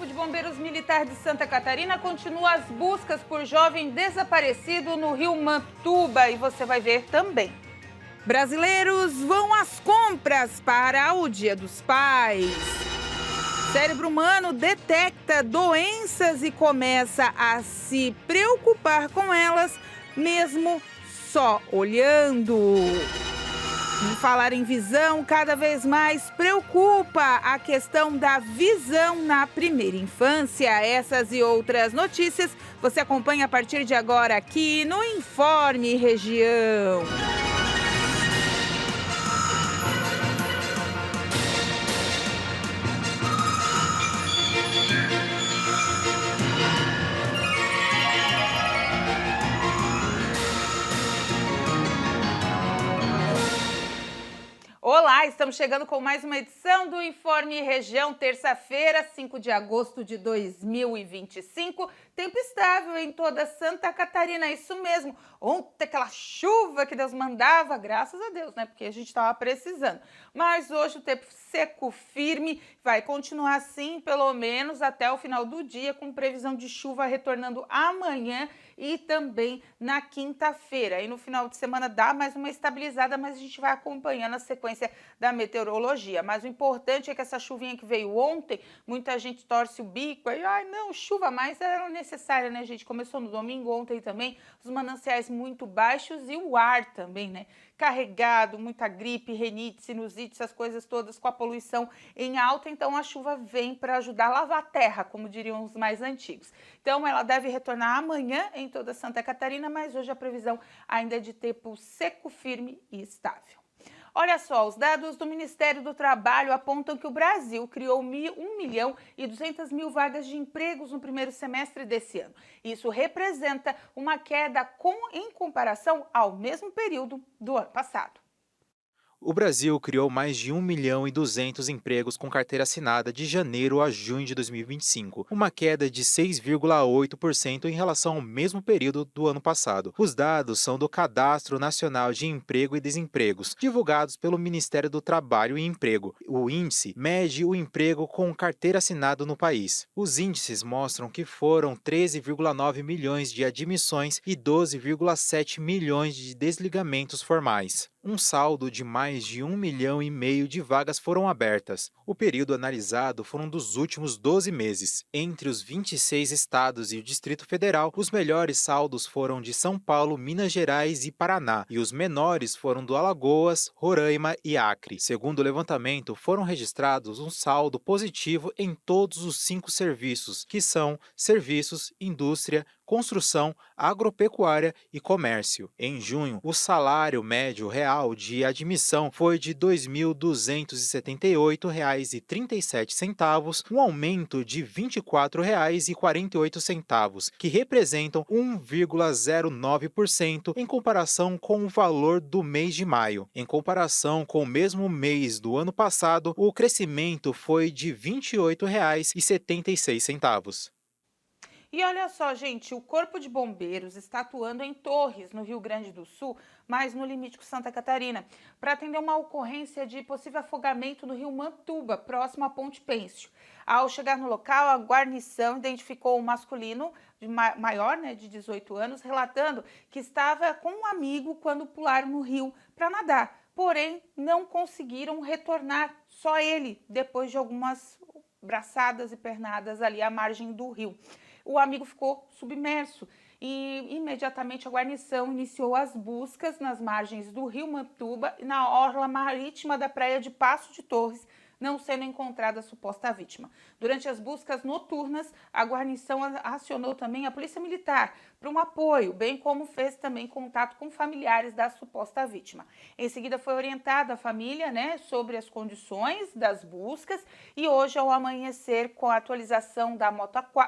Corpo de Bombeiros Militar de Santa Catarina continua as buscas por jovem desaparecido no rio Mantuba e você vai ver também. Brasileiros vão às compras para o Dia dos Pais. Cérebro humano detecta doenças e começa a se preocupar com elas, mesmo só olhando. E falar em visão, cada vez mais preocupa a questão da visão na primeira infância. Essas e outras notícias você acompanha a partir de agora aqui no Informe Região. Olá, estamos chegando com mais uma edição do Informe Região, terça-feira, 5 de agosto de 2025. Tempo estável em toda Santa Catarina, isso mesmo. Ontem aquela chuva que Deus mandava, graças a Deus, né? Porque a gente estava precisando. Mas hoje o tempo seco, firme, vai continuar assim, pelo menos até o final do dia, com previsão de chuva retornando amanhã e também na quinta-feira. E no final de semana dá mais uma estabilizada, mas a gente vai acompanhando a sequência da meteorologia. Mas o importante é que essa chuvinha que veio ontem, muita gente torce o bico, aí, ai não, chuva mais era necessária, né, gente? Começou no domingo, ontem também, os mananciais muito baixos e o ar também, né? Carregado, muita gripe, renite, sinusite, essas coisas todas com a poluição em alta, então a chuva vem para ajudar a lavar a terra, como diriam os mais antigos. Então ela deve retornar amanhã em toda Santa Catarina, mas hoje a previsão ainda é de tempo seco, firme e estável. Olha só, os dados do Ministério do Trabalho apontam que o Brasil criou 1.200.000 vagas de empregos no primeiro semestre desse ano. Isso representa uma queda em comparação ao mesmo período do ano passado. O Brasil criou mais de 1.200.000 empregos com carteira assinada de janeiro a junho de 2025, uma queda de 6,8% em relação ao mesmo período do ano passado. Os dados são do Cadastro Nacional de Emprego e Desempregos, divulgados pelo Ministério do Trabalho e Emprego. O índice mede o emprego com carteira assinada no país. Os índices mostram que foram 13,9 milhões de admissões e 12,7 milhões de desligamentos formais. Um saldo de mais de 1,5 milhão de vagas foram abertas. O período analisado foram dos últimos 12 meses. Entre os 26 estados e o Distrito Federal, os melhores saldos foram de São Paulo, Minas Gerais e Paraná, e os menores foram do Alagoas, Roraima e Acre. Segundo o levantamento, foram registrados um saldo positivo em todos os 5 serviços, que são serviços, indústria, construção, agropecuária e comércio. Em junho, o salário médio real de admissão foi de R$ 2.278,37, um aumento de R$ 24,48, que representam 1,09% em comparação com o valor do mês de maio. Em comparação com o mesmo mês do ano passado, o crescimento foi de R$ 28,76. E olha só, gente, o Corpo de Bombeiros está atuando em Torres, no Rio Grande do Sul, mas no limite com Santa Catarina, para atender uma ocorrência de possível afogamento no rio Mantuba, próximo à Ponte Pêncio. Ao chegar no local, a guarnição identificou um masculino maior, né, de 18 anos, relatando que estava com um amigo quando pularam no rio para nadar, porém não conseguiram retornar, só ele, depois de algumas braçadas e pernadas ali à margem do rio. O amigo ficou submerso e imediatamente a guarnição iniciou as buscas nas margens do rio Mantuba e na orla marítima da praia de Passo de Torres, não sendo encontrada a suposta vítima. Durante as buscas noturnas, a guarnição acionou também a Polícia Militar para um apoio, bem como fez também contato com familiares da suposta vítima. Em seguida foi orientada a família, né, sobre as condições das buscas e hoje ao amanhecer, com a atualização da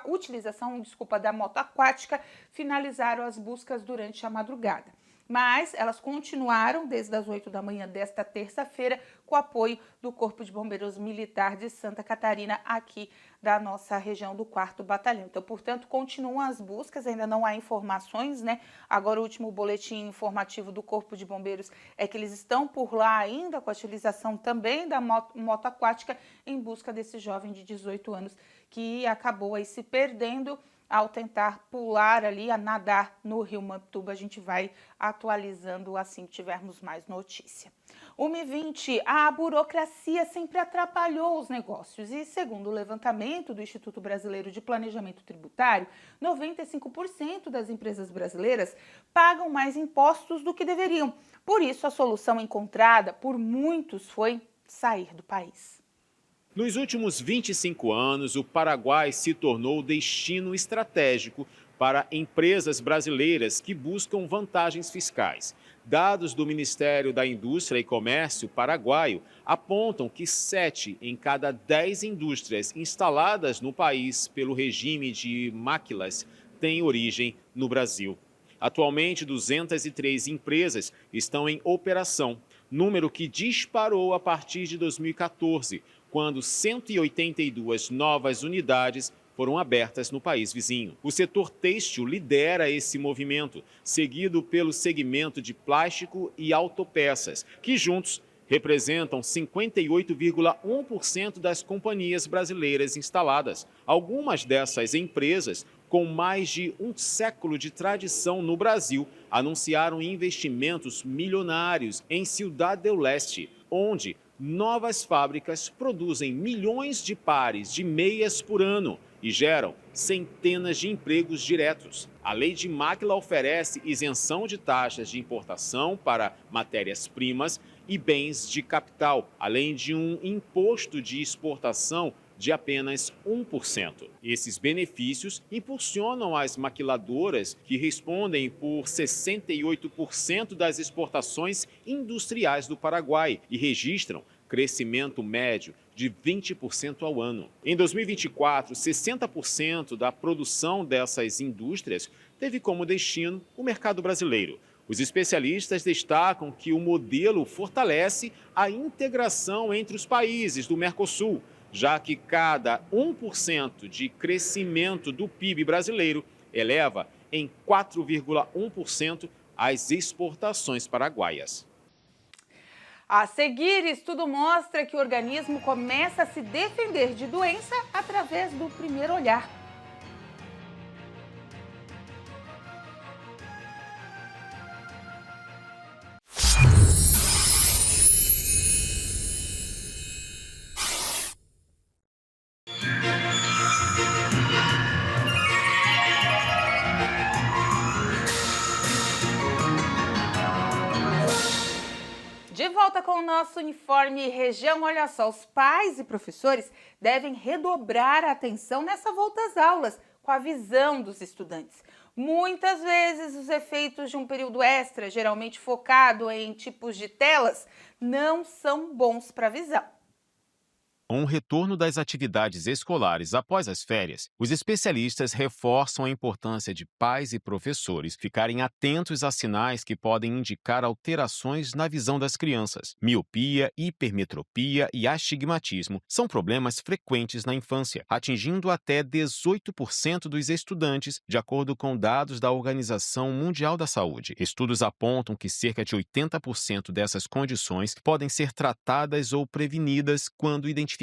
utilização da moto aquática, finalizaram as buscas durante a madrugada. mas elas continuaram desde as 8 da manhã desta terça-feira com o apoio do Corpo de Bombeiros Militar de Santa Catarina, aqui da nossa região do 4º Batalhão. Então, portanto, continuam as buscas, ainda não há informações, né? Agora, o último boletim informativo do Corpo de Bombeiros é que eles estão por lá ainda, com a utilização também da moto aquática, em busca desse jovem de 18 anos que acabou aí se perdendo ao tentar pular ali, a nadar no rio Mamptuba. A gente vai atualizando assim que tivermos mais notícia. 1h20, a burocracia sempre atrapalhou os negócios e, segundo o levantamento do Instituto Brasileiro de Planejamento Tributário, 95% das empresas brasileiras pagam mais impostos do que deveriam. Por isso, a solução encontrada por muitos foi sair do país. Nos últimos 25 anos, o Paraguai se tornou destino estratégico para empresas brasileiras que buscam vantagens fiscais. Dados do Ministério da Indústria e Comércio paraguaio apontam que 7 em cada 10 indústrias instaladas no país pelo regime de maquilas têm origem no Brasil. Atualmente, 203 empresas estão em operação, número que disparou a partir de 2014, quando 182 novas unidades foram abertas no país vizinho. O setor têxtil lidera esse movimento, seguido pelo segmento de plástico e autopeças, que juntos representam 58,1% das companhias brasileiras instaladas. Algumas dessas empresas, com mais de um século de tradição no Brasil, anunciaram investimentos milionários em Ciudad del Este, onde novas fábricas produzem milhões de pares de meias por ano e geram centenas de empregos diretos. A lei de Máquila oferece isenção de taxas de importação para matérias-primas e bens de capital, além de um imposto de exportação de apenas 1%. Esses benefícios impulsionam as maquiladoras, que respondem por 68% das exportações industriais do Paraguai e registram crescimento médio de 20% ao ano. Em 2024, 60% da produção dessas indústrias teve como destino o mercado brasileiro. Os especialistas destacam que o modelo fortalece a integração entre os países do Mercosul, já que cada 1% de crescimento do PIB brasileiro eleva em 4,1% as exportações paraguaias. A seguir, estudo mostra que o organismo começa a se defender de doença através do primeiro olhar. De volta com o nosso Uniforme Região, olha só, os pais e professores devem redobrar a atenção nessa volta às aulas, com a visão dos estudantes. Muitas vezes os efeitos de um período extra, geralmente focado em tipos de telas, não são bons para a visão. Com o retorno das atividades escolares após as férias, os especialistas reforçam a importância de pais e professores ficarem atentos a sinais que podem indicar alterações na visão das crianças. Miopia, hipermetropia e astigmatismo são problemas frequentes na infância, atingindo até 18% dos estudantes, de acordo com dados da Organização Mundial da Saúde. Estudos apontam que cerca de 80% dessas condições podem ser tratadas ou prevenidas quando identificadas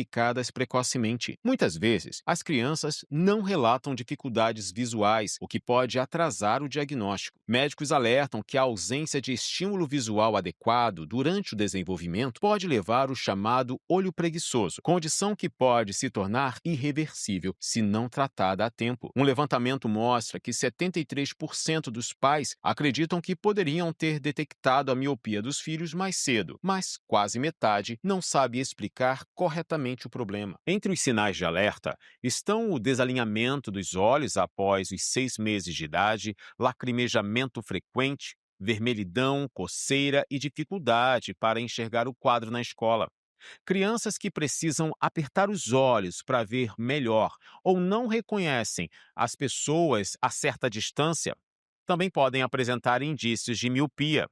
precocemente. Muitas vezes, as crianças não relatam dificuldades visuais, o que pode atrasar o diagnóstico. Médicos alertam que a ausência de estímulo visual adequado durante o desenvolvimento pode levar ao chamado olho preguiçoso, condição que pode se tornar irreversível se não tratada a tempo. Um levantamento mostra que 73% dos pais acreditam que poderiam ter detectado a miopia dos filhos mais cedo, mas quase metade não sabe explicar corretamente o problema. Entre os sinais de alerta estão o desalinhamento dos olhos após os 6 meses de idade, lacrimejamento frequente, vermelhidão, coceira e dificuldade para enxergar o quadro na escola. Crianças que precisam apertar os olhos para ver melhor ou não reconhecem as pessoas a certa distância também podem apresentar indícios de miopia.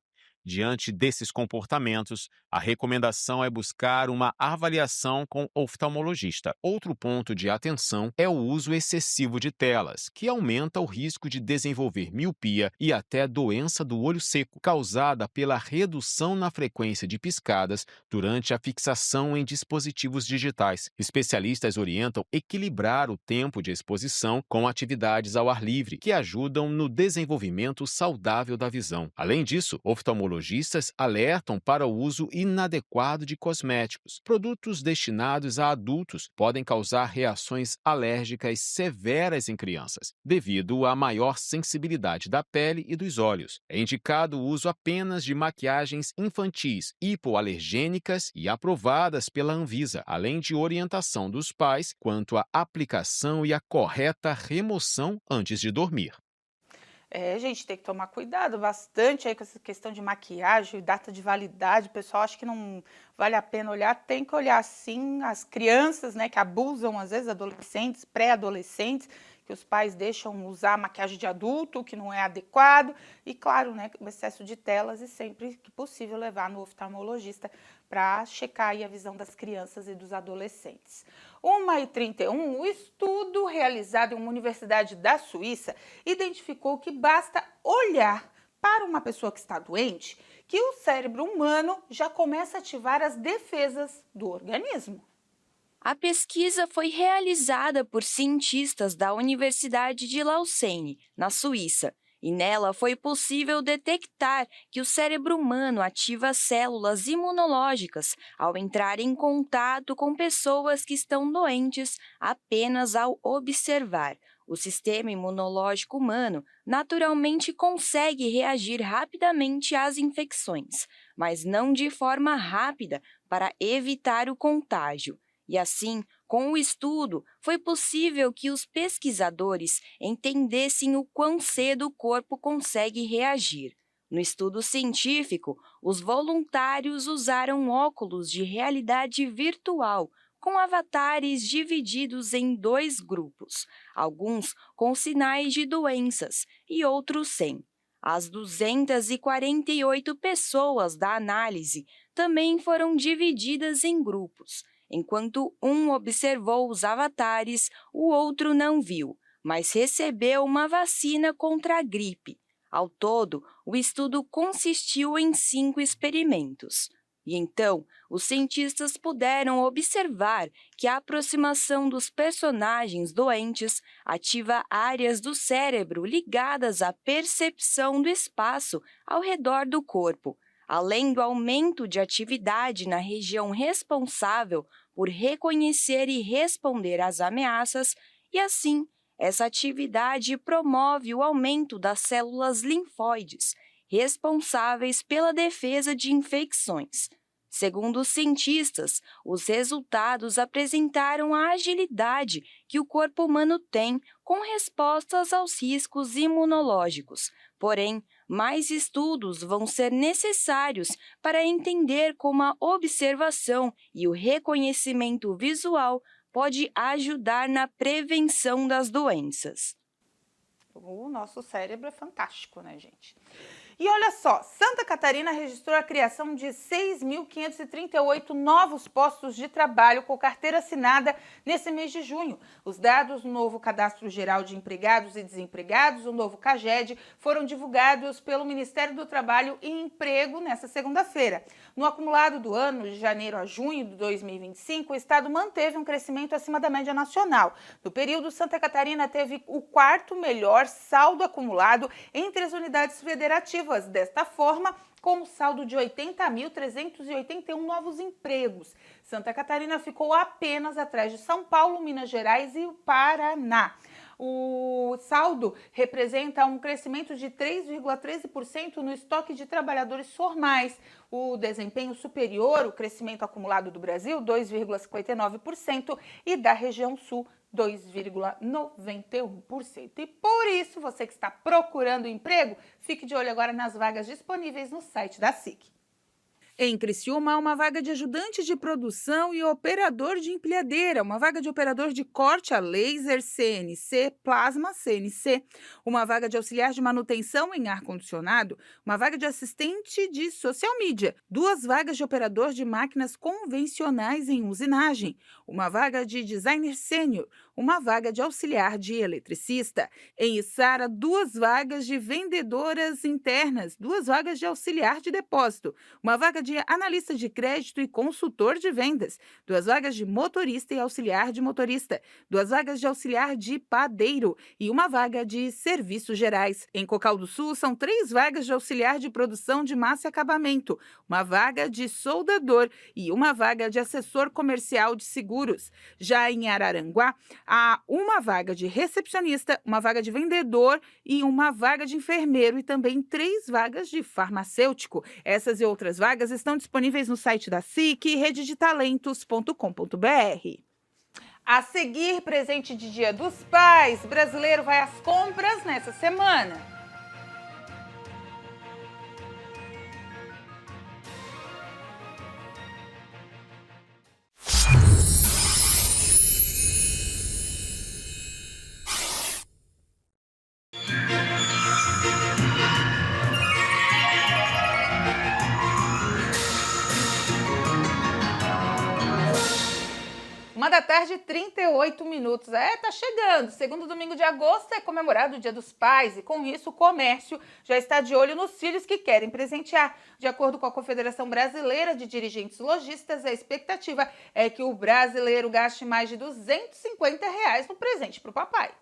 Diante desses comportamentos, a recomendação é buscar uma avaliação com oftalmologista. Outro ponto de atenção é o uso excessivo de telas, que aumenta o risco de desenvolver miopia e até doença do olho seco, causada pela redução na frequência de piscadas durante a fixação em dispositivos digitais. Especialistas orientam equilibrar o tempo de exposição com atividades ao ar livre, que ajudam no desenvolvimento saudável da visão. Além disso, oftalmologistas alertam para o uso inadequado de cosméticos. Produtos destinados a adultos podem causar reações alérgicas severas em crianças, devido à maior sensibilidade da pele e dos olhos. É indicado o uso apenas de maquiagens infantis, hipoalergênicas e aprovadas pela Anvisa, além de orientação dos pais quanto à aplicação e à correta remoção antes de dormir. Gente, tem que tomar cuidado bastante aí com essa questão de maquiagem, data de validade. O pessoal acha que não vale a pena olhar, tem que olhar sim. As crianças, né, que abusam, às vezes, adolescentes, pré-adolescentes, que os pais deixam usar maquiagem de adulto, que não é adequado. E, claro, né, o excesso de telas e sempre que possível levar no oftalmologista para checar aí a visão das crianças e dos adolescentes. 1h31, o estudo realizado em uma universidade da Suíça identificou que basta olhar para uma pessoa que está doente que o cérebro humano já começa a ativar as defesas do organismo. A pesquisa foi realizada por cientistas da Universidade de Lausanne, na Suíça, e nela foi possível detectar que o cérebro humano ativa células imunológicas ao entrar em contato com pessoas que estão doentes apenas ao observar. O sistema imunológico humano naturalmente consegue reagir rapidamente às infecções, mas não de forma rápida para evitar o contágio. E assim, com o estudo, foi possível que os pesquisadores entendessem o quão cedo o corpo consegue reagir. No estudo científico, os voluntários usaram óculos de realidade virtual, com avatares divididos em 2 grupos, alguns com sinais de doenças e outros sem. As 248 pessoas da análise também foram divididas em grupos. Enquanto um observou os avatares, o outro não viu, mas recebeu uma vacina contra a gripe. Ao todo, o estudo consistiu em 5 experimentos. E então, os cientistas puderam observar que a aproximação dos personagens doentes ativa áreas do cérebro ligadas à percepção do espaço ao redor do corpo, além do aumento de atividade na região responsável por reconhecer e responder às ameaças, e assim, essa atividade promove o aumento das células linfóides, responsáveis pela defesa de infecções. Segundo os cientistas, os resultados apresentaram a agilidade que o corpo humano tem com respostas aos riscos imunológicos. Porém, mais estudos vão ser necessários para entender como a observação e o reconhecimento visual pode ajudar na prevenção das doenças. O nosso cérebro é fantástico, né, gente? E olha só, Santa Catarina registrou a criação de 6.538 novos postos de trabalho com carteira assinada nesse mês de junho. Os dados do novo Cadastro Geral de Empregados e Desempregados, o novo CAGED, foram divulgados pelo Ministério do Trabalho e Emprego nesta segunda-feira. No acumulado do ano, de janeiro a junho de 2025, o estado manteve um crescimento acima da média nacional. No período, Santa Catarina teve o 4º melhor saldo acumulado entre as unidades federativas. Desta forma, com um saldo de 80.381 novos empregos. Santa Catarina ficou apenas atrás de São Paulo, Minas Gerais e o Paraná. O saldo representa um crescimento de 3,13% no estoque de trabalhadores formais. O desempenho superior, o crescimento acumulado do Brasil, 2,59%, e da região sul, 2,91%. E por isso, você que está procurando emprego, fique de olho agora nas vagas disponíveis no site da SIC. Em Criciúma, há uma vaga de ajudante de produção e operador de empilhadeira, uma vaga de operador de corte a laser CNC, plasma CNC, uma vaga de auxiliar de manutenção em ar-condicionado, uma vaga de assistente de social media, 2 vagas de operador de máquinas convencionais em usinagem, uma vaga de designer sênior, uma vaga de auxiliar de eletricista. Em Içara, 2 vagas de vendedoras internas, 2 vagas de auxiliar de depósito, uma vaga de analista de crédito e consultor de vendas, 2 vagas de motorista e auxiliar de motorista, 2 vagas de auxiliar de padeiro e uma vaga de serviços gerais. Em Cocal do Sul, são 3 vagas de auxiliar de produção de massa e acabamento, uma vaga de soldador e uma vaga de assessor comercial de seguros. Já em Araranguá, há uma vaga de recepcionista, uma vaga de vendedor e uma vaga de enfermeiro e também 3 vagas de farmacêutico. Essas e outras vagas estão disponíveis no site da SIC e rededetalentos.com.br. A seguir, presente de Dia dos Pais, brasileiro vai às compras nessa semana. Uma da tarde, 38 minutos. Tá chegando. Segundo domingo de agosto é comemorado o Dia dos Pais e, com isso, o comércio já está de olho nos filhos que querem presentear. De acordo com a Confederação Brasileira de Dirigentes Lojistas, a expectativa é que o brasileiro gaste mais de R$ 250 no presente para o papai.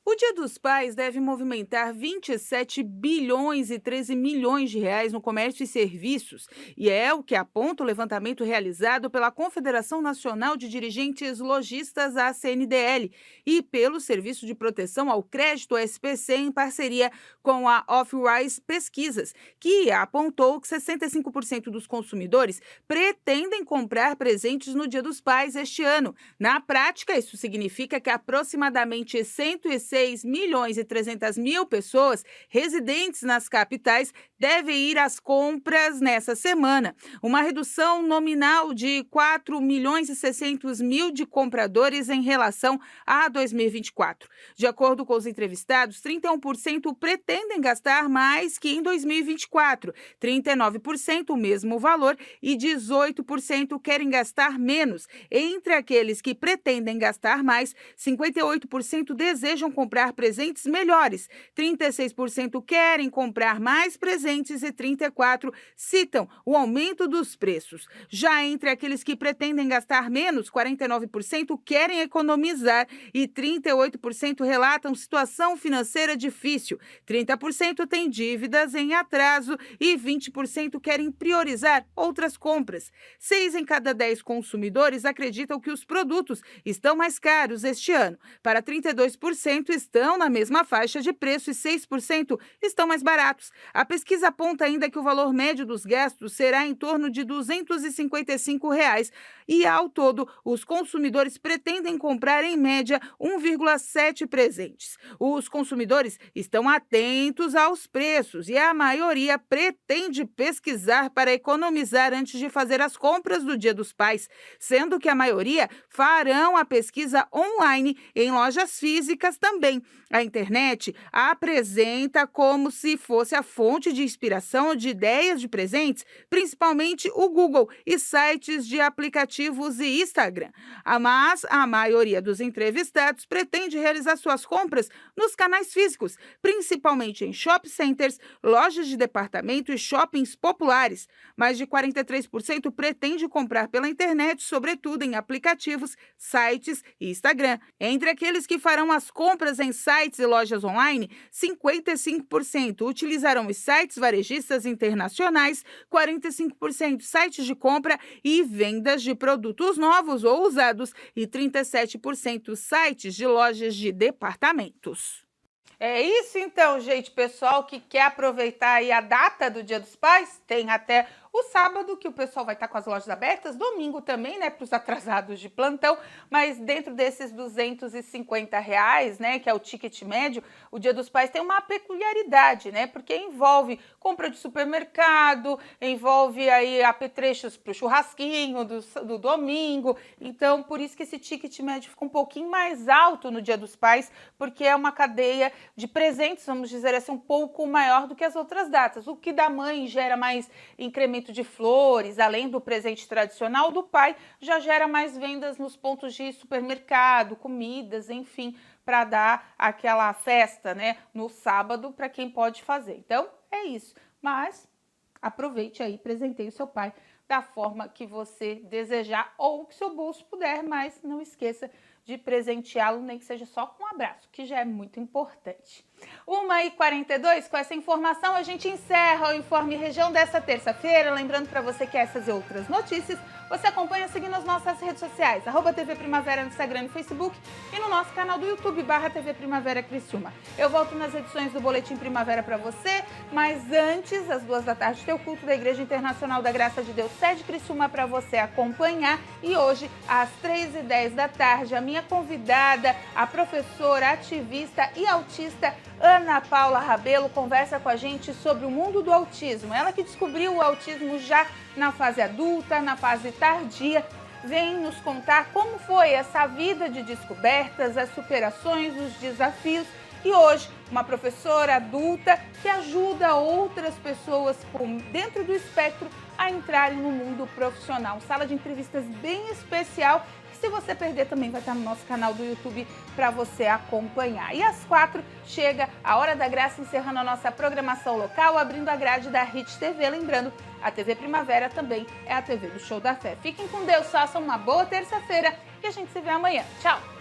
O Dia dos Pais deve movimentar 27 bilhões e 13 milhões de reais no comércio e serviços, e é o que aponta o levantamento realizado pela Confederação Nacional de Dirigentes Lojistas, a CNDL, e pelo Serviço de Proteção ao Crédito, SPC, em parceria com a Off-Rise Pesquisas, que apontou que 65% dos consumidores pretendem comprar presentes no Dia dos Pais este ano. Na prática, isso significa que aproximadamente 106 milhões e 300 mil pessoas residentes nas capitais devem ir às compras nessa semana, uma redução nominal de 4 milhões e 600 mil de compradores em relação a 2024. De acordo com os entrevistados, 31% pretendem gastar mais que em 2024, 39% o mesmo valor e 18% querem gastar menos. Entre aqueles que pretendem gastar mais, 58% desejam comprar presentes melhores, 36% querem comprar mais presentes e 34% citam o aumento dos preços. Já entre aqueles que pretendem gastar menos, 49% querem economizar e 38% relatam situação financeira difícil, 30% têm dívidas em atraso e 20% querem priorizar outras compras. 6 em cada 10 consumidores acreditam que os produtos estão mais caros este ano. Para 32% estão na mesma faixa de preço e 6% estão mais baratos. A pesquisa aponta ainda que o valor médio dos gastos será em torno de R$ 255 e, ao todo, os consumidores pretendem comprar, em média, 1,7 presentes. Os consumidores estão atentos aos preços e a maioria pretende pesquisar para economizar antes de fazer as compras do Dia dos Pais, sendo que a maioria farão a pesquisa online em lojas físicas também. A internet apresenta como se fosse a fonte de inspiração de ideias de presentes, principalmente o Google e sites de aplicativos e Instagram. Mas a maioria dos entrevistados pretende realizar suas compras nos canais físicos, principalmente em shopping centers, lojas de departamento e shoppings populares. Mais de 43% pretende comprar pela internet, sobretudo em aplicativos, sites e Instagram. Entre aqueles que farão as compras em sites e lojas online, 55% utilizarão os sites varejistas internacionais, 45% sites de compra e vendas de produtos novos ou usados e 37% sites de lojas de departamentos. É isso então, gente. Pessoal que quer aproveitar aí a data do Dia dos Pais, tem até O sábado, que o pessoal vai estar com as lojas abertas, domingo também, né, para os atrasados de plantão, mas dentro desses R$250, né, que é o ticket médio, o Dia dos Pais tem uma peculiaridade, né, porque envolve compra de supermercado, envolve aí apetrechos para o churrasquinho do domingo, então por isso que esse ticket médio fica um pouquinho mais alto no Dia dos Pais, porque é uma cadeia de presentes, vamos dizer assim, um pouco maior do que as outras datas. O que da mãe gera mais incremento de flores, além do presente tradicional, do pai já gera mais vendas nos pontos de supermercado, comidas, enfim, para dar aquela festa, né, no sábado para quem pode fazer. Então, é isso. Mas aproveite aí, presenteie o seu pai da forma que você desejar ou que seu bolso puder, mas não esqueça de presenteá-lo, nem que seja só com um abraço, que já é muito importante. 1h42, com essa informação a gente encerra o Informe Região dessa terça-feira. Lembrando para você que essas e outras notícias você acompanha seguindo as nossas redes sociais, @TV Primavera no Instagram e Facebook e no nosso canal do YouTube, /TV Primavera Criciúma. Eu volto nas edições do Boletim Primavera para você, mas antes, às 2 da tarde, tem o culto da Igreja Internacional da Graça de Deus, sede Criciúma, para você acompanhar. E hoje, às 3h10 da tarde, a minha convidada, a professora, ativista e autista Ana Paula Rabelo, conversa com a gente sobre o mundo do autismo. Ela que descobriu o autismo já na fase adulta, na fase tardia, vem nos contar como foi essa vida de descobertas, as superações, os desafios. E hoje, uma professora adulta que ajuda outras pessoas dentro do espectro a entrarem no mundo profissional. Sala de entrevistas bem especial. Se você perder, também vai estar no nosso canal do YouTube para você acompanhar. E às 4 chega a Hora da Graça, encerrando a nossa programação local, abrindo a grade da Hit TV. Lembrando, a TV Primavera também é a TV do Show da Fé. Fiquem com Deus, façam uma boa terça-feira e a gente se vê amanhã. Tchau!